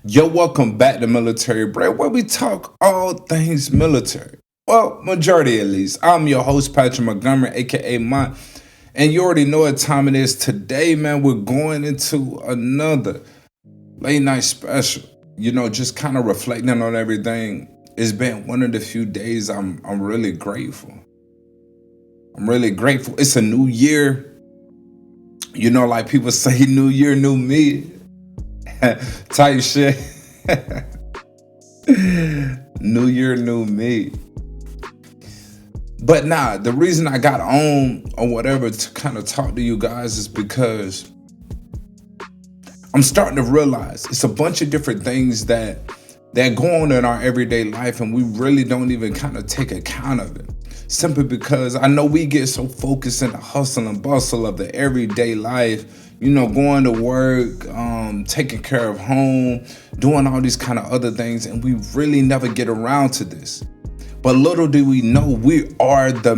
Yo, welcome back to Military Break, where we talk all things military. Well, majority at least. I'm your host, Patrick Montgomery, aka Mont, and you already know what time it is. Today, man, we're going into another late night special. Just kind of reflecting on everything. It's been one of the few days I'm really grateful. I'm really grateful. It's a new year. Like people say, new year, new me. Type shit. New year, new me. But nah, the reason I got on or whatever to kind of talk to you guys is because I'm starting to realize it's a bunch of different things that go on in our everyday life, and we really don't even kind of take account of it. Simply because I know we get so focused in the hustle and bustle of the everyday life, going to work, taking care of home, doing all these kind of other things, and we really never get around to this. But little do we know, we're the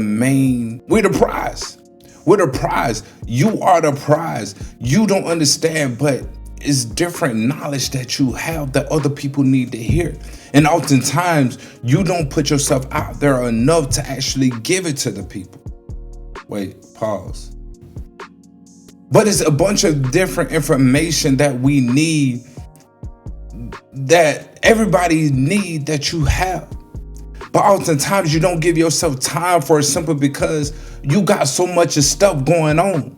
prize. We're the prize. You are the prize. You don't understand, but it's different knowledge that you have that other people need to hear. And oftentimes, you don't put yourself out there enough to actually give it to the people. Wait, pause. But it's a bunch of different information that we need, that everybody need, that you have. But oftentimes, you don't give yourself time for it simply because you got so much of stuff going on.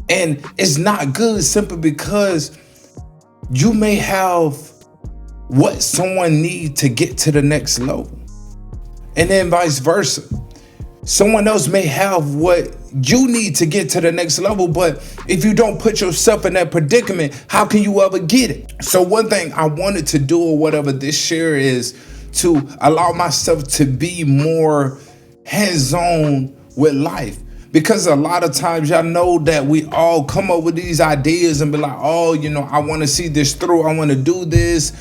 And it's not good simply because you may have what someone needs to get to the next level. And then vice versa. Someone else may have what you need to get to the next level, but if you don't put yourself in that predicament, how can you ever get it? So one thing I wanted to do or whatever this year is to allow myself to be more hands-on with life. Because a lot of times, y'all know that we all come up with these ideas and be like, oh, I want to see this through. I want to do this.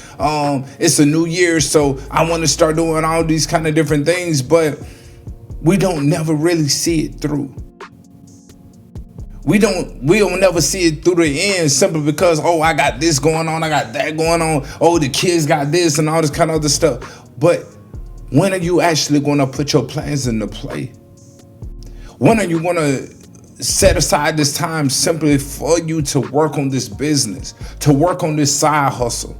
It's a new year, so I want to start doing all these kind of different things. But we don't never really see it through. We'll never see it through the end simply because, oh, I got this going on. I got that going on. Oh, the kids got this and all this kind of other stuff. But when are you actually going to put your plans into play? When are you going to set aside this time simply for you to work on this business, to work on this side hustle?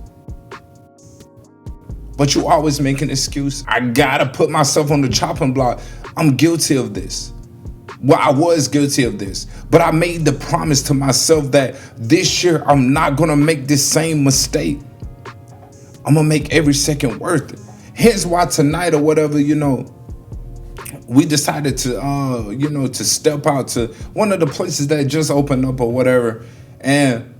But you always make an excuse. I got to put myself on the chopping block. I'm guilty of this. Well, I was guilty of this, but I made the promise to myself that this year I'm not going to make this same mistake. I'm going to make every second worth it. Hence why tonight or whatever, we decided to, to step out to one of the places that just opened up or whatever. And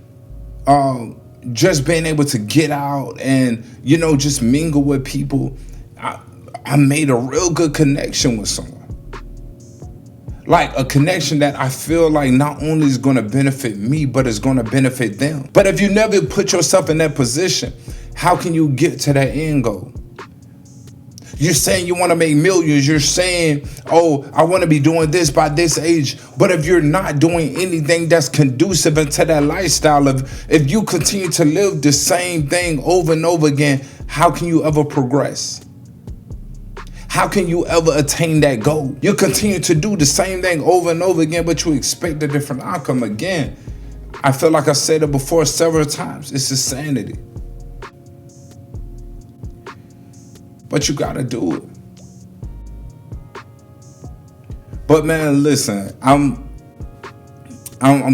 just being able to get out and, just mingle with people, I made a real good connection with someone. Like a connection that I feel like not only is going to benefit me, but it's going to benefit them. But if you never put yourself in that position, how can you get to that end goal? You're saying you want to make millions. You're saying, oh, I want to be doing this by this age. But if you're not doing anything that's conducive into that lifestyle, if you continue to live the same thing over and over again, how can you ever progress? How can you ever attain that goal? You continue to do the same thing over and over again, but you expect a different outcome again. I feel like I said it before several times. It's insanity. But you gotta do it. But man, listen, I'm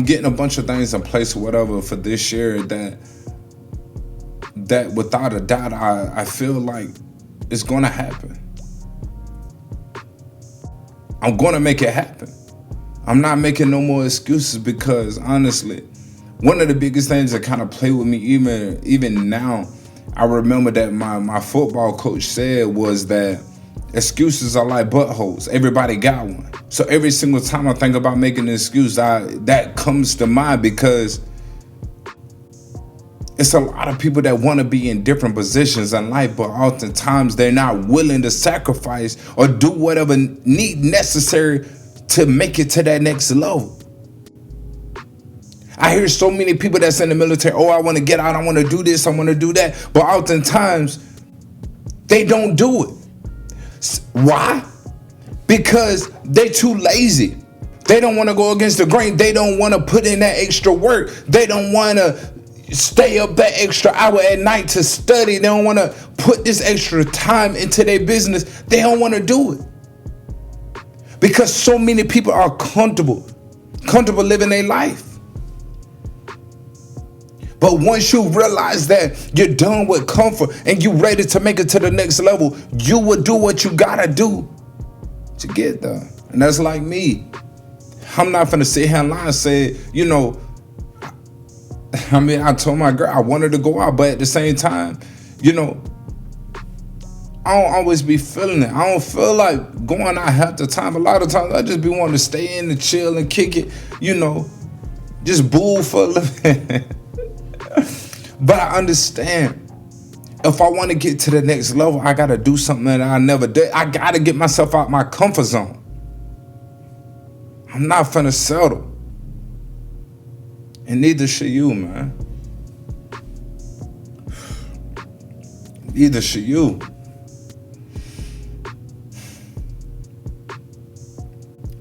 getting a bunch of things in place or whatever for this year that without a doubt I feel like it's gonna happen. I'm gonna make it happen. I'm not making no more excuses because honestly, one of the biggest things that kind of play with me even now, I remember that my football coach said was that excuses are like buttholes. Everybody got one. So every single time I think about making an excuse, that comes to mind because it's a lot of people that want to be in different positions in life, but oftentimes they're not willing to sacrifice or do whatever necessary to make it to that next level. I hear so many people that's in the military, oh, I want to get out, I want to do this, I want to do that. But oftentimes, they don't do it. Why? Because they too lazy. They don't want to go against the grain. They don't want to put in that extra work. They don't want to stay up that extra hour at night to study. They don't want to put this extra time into their business. They don't want to do it. Because so many people are comfortable living their life. But once you realize that you're done with comfort and you're ready to make it to the next level, you will do what you gotta do to get there. And that's like me. I'm not gonna sit here and lie and say, I told my girl I wanted to go out, but at the same time, I don't always be feeling it. I don't feel like going out half the time. A lot of times I just be wanting to stay in and chill and kick it, just bull for a living. But I understand, if I want to get to the next level, I got to do something that I never did. I got to get myself out my comfort zone. I'm not finna settle. And neither should you, man. Neither should you.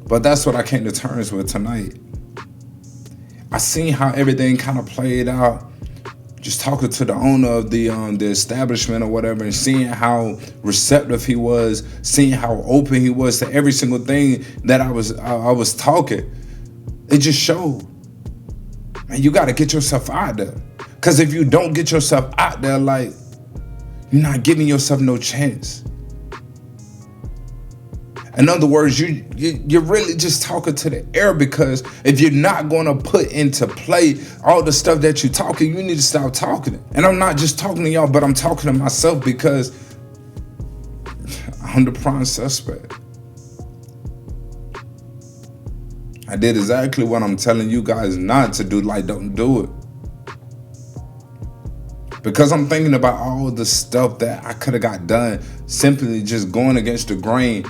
But that's what I came to terms with tonight. I seen how everything kind of played out. Just talking to the owner of the establishment or whatever, and seeing how receptive he was, seeing how open he was to every single thing that I was talking. It just showed, man, you got to get yourself out there. Because if you don't get yourself out there, like, you're not giving yourself no chance. In other words, you're really just talking to the air, because if you're not going to put into play all the stuff that you're talking, you need to stop talking it. And I'm not just talking to y'all, but I'm talking to myself, because I'm the prime suspect. I did exactly what I'm telling you guys not to do, like don't do it. Because I'm thinking about all the stuff that I could have got done simply just going against the grain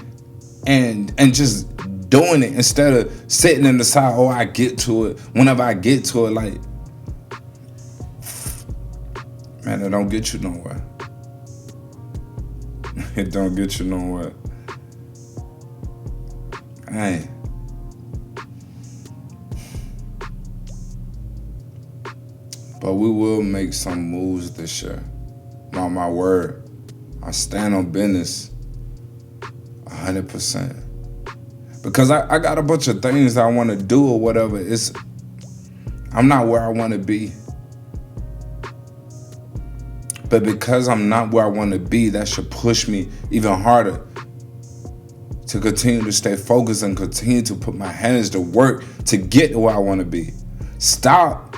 and just doing it instead of sitting in the side, oh, I get to it whenever I get to it. Like, man, it don't get you nowhere. It don't get you nowhere. Hey. But we will make some moves this year. Mark my word. I stand on business 100%. Because I got a bunch of things I want to do or whatever. I'm not where I want to be. But because I'm not where I want to be, that should push me even harder to continue to stay focused and continue to put my hands to work to get to where I want to be. Stop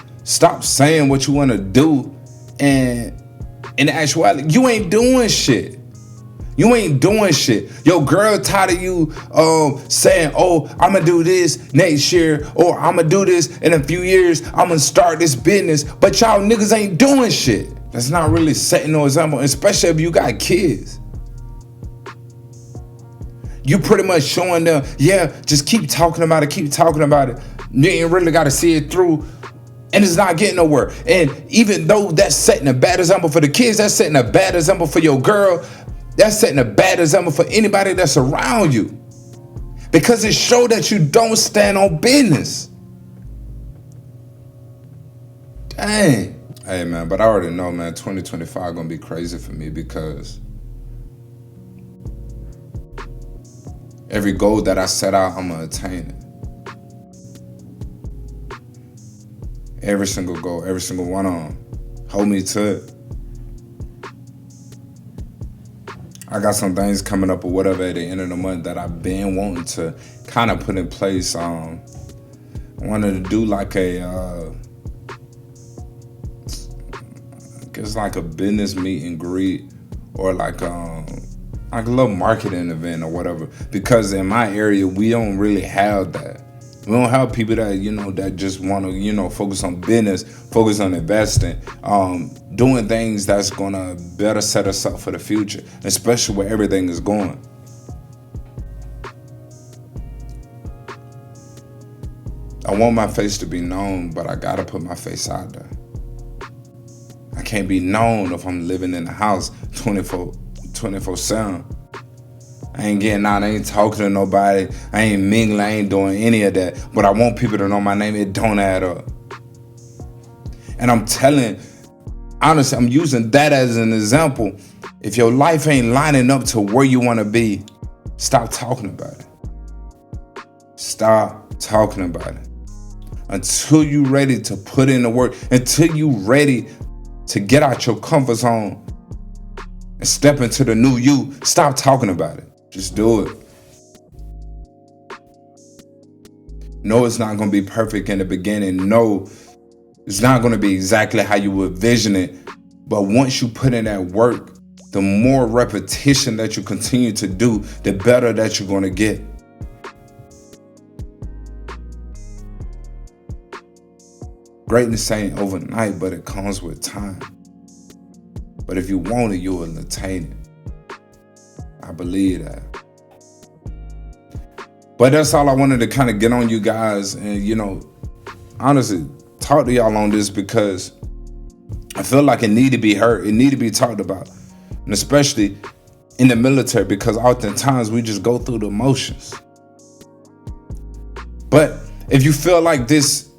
saying what you want to do, and in actuality, you ain't doing shit. You ain't doing shit. Your girl tired of you saying, oh, I'm going to do this next year, or I'm going to do this in a few years. I'm going to start this business. But y'all niggas ain't doing shit. That's not really setting no example, especially if you got kids. You pretty much showing them, yeah, just keep talking about it, keep talking about it. You ain't really got to see it through, and it's not getting nowhere. And even though that's setting a bad example for the kids, that's setting a bad example for your girl, that's setting a bad example for anybody that's around you. Because it showed that you don't stand on business. Dang. Hey, man, but I already know, man, 2025 gonna be crazy for me, because every goal that I set out, I'm gonna attain it. Every single goal, every single one of them. Hold me to it. I got some things coming up or whatever at the end of the month that I've been wanting to kind of put in place. I wanted to do like I guess like a business meet and greet, or like a little marketing event or whatever. Because in my area, we don't really have that. We don't have people that, that just want to, focus on business, focus on investing, doing things that's going to better set us up for the future, especially where everything is going. I want my face to be known, but I gotta put my face out there. I can't be known if I'm living in the house 24/7. I ain't getting out, I ain't talking to nobody, I ain't mingling, I ain't doing any of that. But I want people to know my name. It don't add up. And I'm telling, honestly, I'm using that as an example. If your life ain't lining up to where you want to be, stop talking about it. Stop talking about it. Until you ready to put in the work, until you ready to get out your comfort zone and step into the new you, stop talking about it. Just do it. No, it's not going to be perfect in the beginning. No, it's not going to be exactly how you envision it. But once you put in that work, the more repetition that you continue to do, the better that you're going to get. Greatness ain't overnight, but it comes with time. But if you want it, you will attain it. I believe that. But that's all I wanted to kind of get on you guys and, honestly, talk to y'all on this because I feel like it need to be heard. It need to be talked about. And especially in the military, because oftentimes we just go through the motions. But if you feel like this,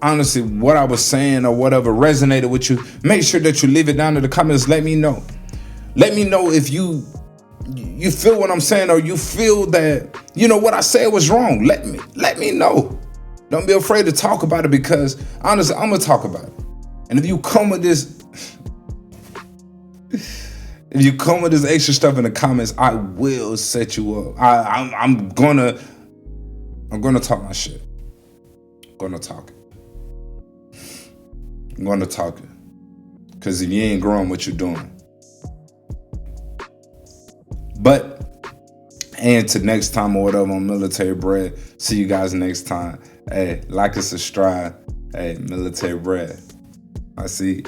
honestly, what I was saying or whatever resonated with you, make sure that you leave it down in the comments. Let me know. Let me know if you feel what I'm saying or you feel that, what I said was wrong. Let me know. Don't be afraid to talk about it because, honestly, I'm going to talk about it. And if you come with this, extra stuff in the comments, I will set you up. I'm gonna talk my shit. I'm gonna talk it. I'm gonna talk it. Because if you ain't growing, what you doing? But, and to next time or whatever on Military Bread. See you guys next time. Hey, like and subscribe. Hey, Military Bread. I see you.